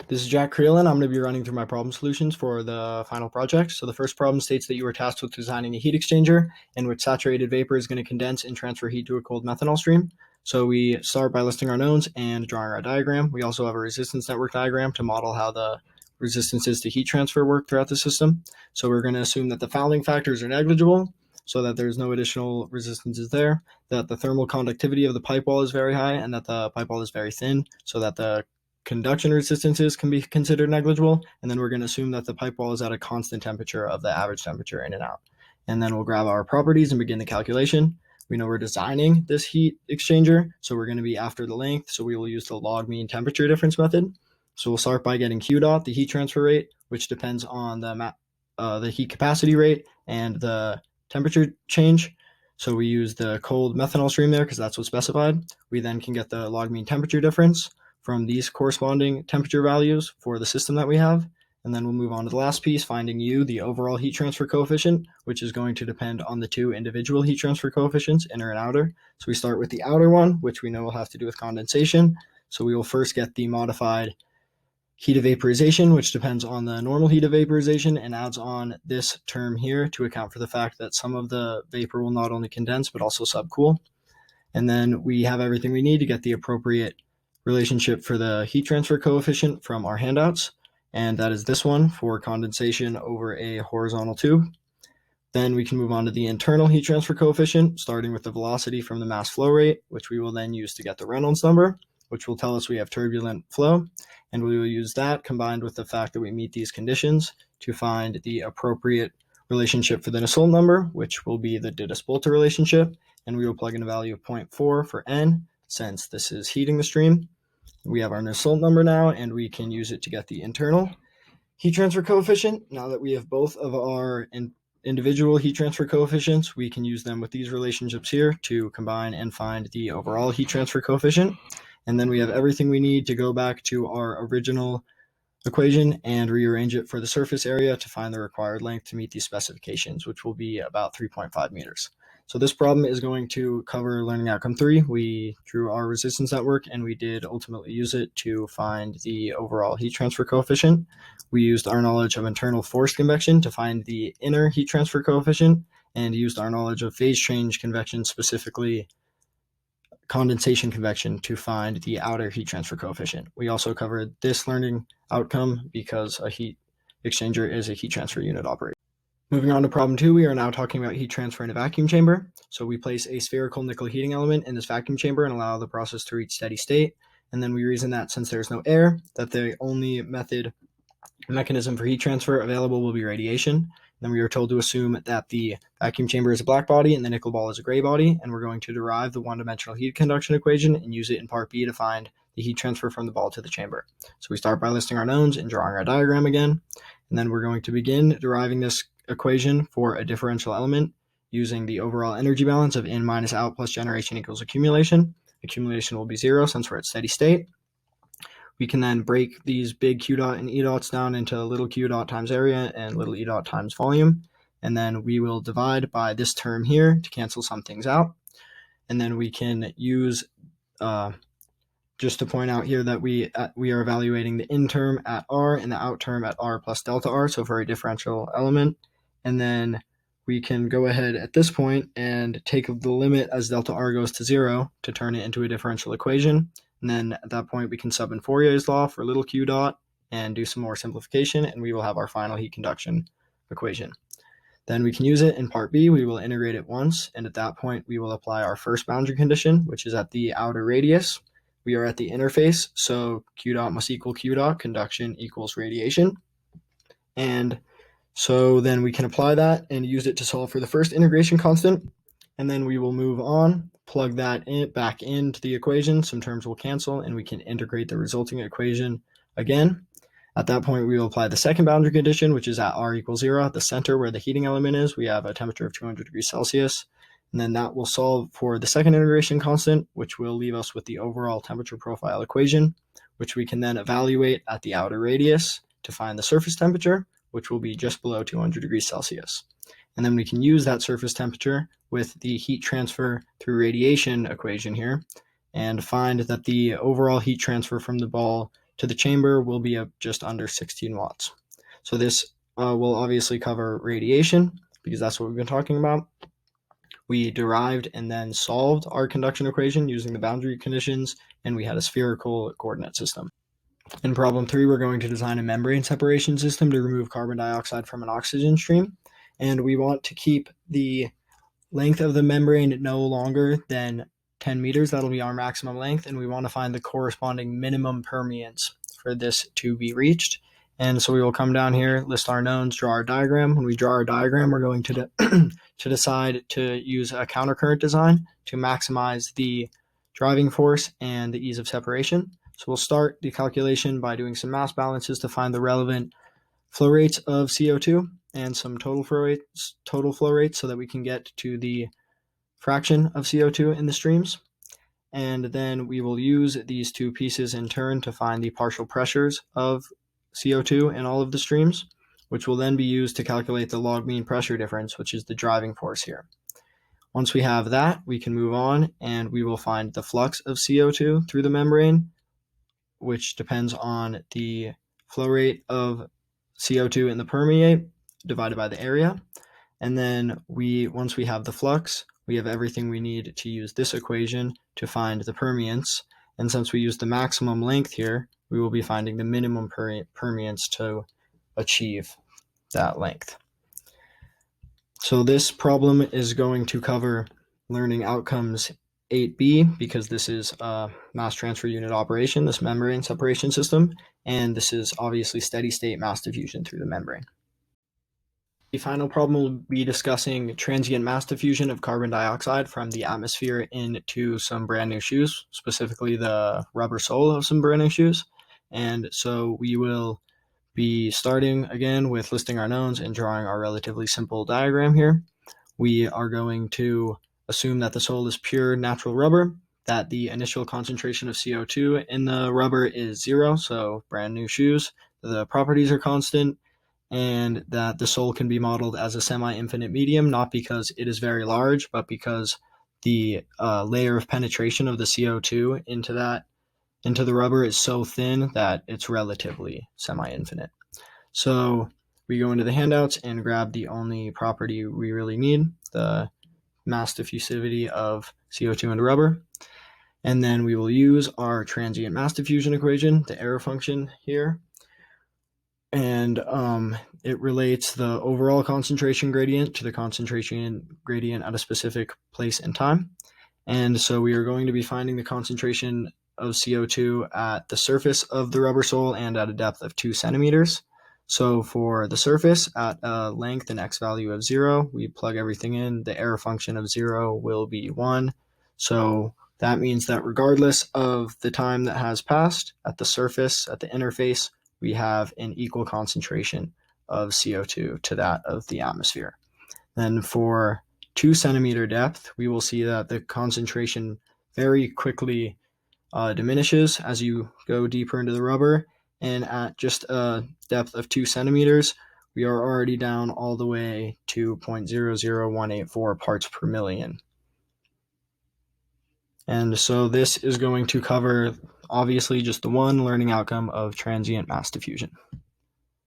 This is Jack Creelin. I'm going to be running through my problem solutions for the final project. So the first problem states that you were tasked with designing a heat exchanger in which saturated vapor is going to condense and transfer heat to a cold methanol stream. So we start by listing our knowns and drawing our diagram. We also have a resistance network diagram to model how the resistances to heat transfer work throughout the system. So we're going to assume that the fouling factors are negligible so that there's no additional resistances there, that the thermal conductivity of the pipe wall is very high, and that the pipe wall is very thin so that the conduction resistances can be considered negligible, and then we're going to assume that the pipe wall is at a constant temperature of the average temperature in and out. And then we'll grab our properties and begin the calculation. We know we're designing this heat exchanger, so we're going to be after the length, so we will use the log mean temperature difference method. So we'll start by getting Q dot, the heat transfer rate, which depends on the heat capacity rate and the temperature change. So we use the cold methanol stream there because that's what's specified. We then can get the log mean temperature difference from these corresponding temperature values for the system that we have. And then we'll move on to the last piece, finding U, the overall heat transfer coefficient, which is going to depend on the two individual heat transfer coefficients, inner and outer. So we start with the outer one, which we know will have to do with condensation. So we will first get the modified heat of vaporization, which depends on the normal heat of vaporization and adds on this term here to account for the fact that some of the vapor will not only condense, but also subcool. And then we have everything we need to get the appropriate relationship for the heat transfer coefficient from our handouts. And that is this one for condensation over a horizontal tube. Then we can move on to the internal heat transfer coefficient, starting with the velocity from the mass flow rate, which we will then use to get the Reynolds number, which will tell us we have turbulent flow. And we will use that combined with the fact that we meet these conditions to find the appropriate relationship for the Nusselt number, which will be the Dittes-Bolte relationship. And we will plug in a value of 0.4 for N, since this is heating the stream. We have our Nusselt number now, and we can use it to get the internal heat transfer coefficient. Now that we have both of our individual heat transfer coefficients, we can use them with these relationships here to combine and find the overall heat transfer coefficient. And then we have everything we need to go back to our original equation and rearrange it for the surface area to find the required length to meet these specifications, which will be about 3.5 meters. So this problem is going to cover learning outcome 3. We drew our resistance network and we did ultimately use it to find the overall heat transfer coefficient. We used our knowledge of internal forced convection to find the inner heat transfer coefficient and used our knowledge of phase change convection, specifically condensation convection, to find the outer heat transfer coefficient. We also covered this learning outcome because a heat exchanger is a heat transfer unit operator. Moving on to problem 2, we are now talking about heat transfer in a vacuum chamber. So we place a spherical nickel heating element in this vacuum chamber and allow the process to reach steady state. And then we reason that since there's no air, that the only mechanism for heat transfer available will be radiation. Then we are told to assume that the vacuum chamber is a black body and the nickel ball is a gray body, and we're going to derive the one-dimensional heat conduction equation and use it in part B to find the heat transfer from the ball to the chamber. So we start by listing our knowns and drawing our diagram again, and then we're going to begin deriving this equation for a differential element using the overall energy balance of in minus out plus generation equals accumulation. Accumulation will be 0 since we're at steady state. We can then break these big Q dot and E dots down into little Q dot times area and little E dot times volume. And then we will divide by this term here to cancel some things out. And then we can use, just to point out here that we are evaluating the in term at R and the out term at R plus delta R, so for a differential element. And then we can go ahead at this point and take the limit as delta R goes to 0 to turn it into a differential equation. And then at that point, we can sub in Fourier's law for little q dot and do some more simplification, and we will have our final heat conduction equation. Then we can use it in part B. We will integrate it once, and at that point, we will apply our first boundary condition, which is at the outer radius. We are at the interface, so q dot must equal q dot, conduction equals radiation. And so then we can apply that and use it to solve for the first integration constant, and then we will move on, plug that back into the equation. Some terms will cancel, and we can integrate the resulting equation again. At that point, we will apply the second boundary condition, which is at R equals 0. At the center where the heating element is, we have a temperature of 200 degrees Celsius. And then that will solve for the second integration constant, which will leave us with the overall temperature profile equation, which we can then evaluate at the outer radius to find the surface temperature, which will be just below 200 degrees Celsius. And then we can use that surface temperature with the heat transfer through radiation equation here and find that the overall heat transfer from the ball to the chamber will be just under 16 watts. So this will obviously cover radiation because that's what we've been talking about. We derived and then solved our conduction equation using the boundary conditions, and we had a spherical coordinate system. In problem 3, we're going to design a membrane separation system to remove carbon dioxide from an oxygen stream, and we want to keep the length of the membrane no longer than 10 meters. That'll be our maximum length, and we want to find the corresponding minimum permeance for this to be reached. And so we will come down here, list our knowns, draw our diagram. When we draw our diagram, we're going to decide to use a countercurrent design to maximize the driving force and the ease of separation. So we'll start the calculation by doing some mass balances to find the relevant flow rates of CO2 and some total flow rates so that we can get to the fraction of CO2 in the streams. And then we will use these two pieces in turn to find the partial pressures of CO2 in all of the streams, which will then be used to calculate the log mean pressure difference, which is the driving force here. Once we have that, we can move on and we will find the flux of CO2 through the membrane, which depends on the flow rate of CO2 in the permeate divided by the area. And then once we have the flux, we have everything we need to use this equation to find the permeance. And since we use the maximum length here, we will be finding the minimum permeance to achieve that length. So this problem is going to cover learning outcomes 8B because this is a mass transfer unit operation, this membrane separation system, and this is obviously steady state mass diffusion through the membrane. The final problem will be discussing transient mass diffusion of carbon dioxide from the atmosphere into some brand new shoes, specifically the rubber sole of some brand new shoes. And so we will be starting again with listing our knowns and drawing our relatively simple diagram here. We are going to assume that the sole is pure natural rubber, that the initial concentration of CO2 in the rubber is 0, so brand new shoes. The properties are constant, and that the sole can be modeled as a semi-infinite medium, not because it is very large, but because the layer of penetration of the CO2 into the rubber is so thin that it's relatively semi-infinite. So we go into the handouts and grab the only property we really need, the mass diffusivity of CO2 into rubber. And then we will use our transient mass diffusion equation, the error function here. And it relates the overall concentration gradient to the concentration gradient at a specific place and time. And so we are going to be finding the concentration of CO2 at the surface of the rubber sole and at a depth of 2 centimeters. So for the surface at a length and x value of 0, we plug everything in. The error function of 0 will be 1. So that means that regardless of the time that has passed, at the surface, at the interface, we have an equal concentration of CO2 to that of the atmosphere. Then for 2 centimeter depth, we will see that the concentration very quickly diminishes as you go deeper into the rubber. And at just a depth of 2 centimeters, we are already down all the way to 0.00184 parts per million. And so this is going to cover, obviously, just the one learning outcome of transient mass diffusion.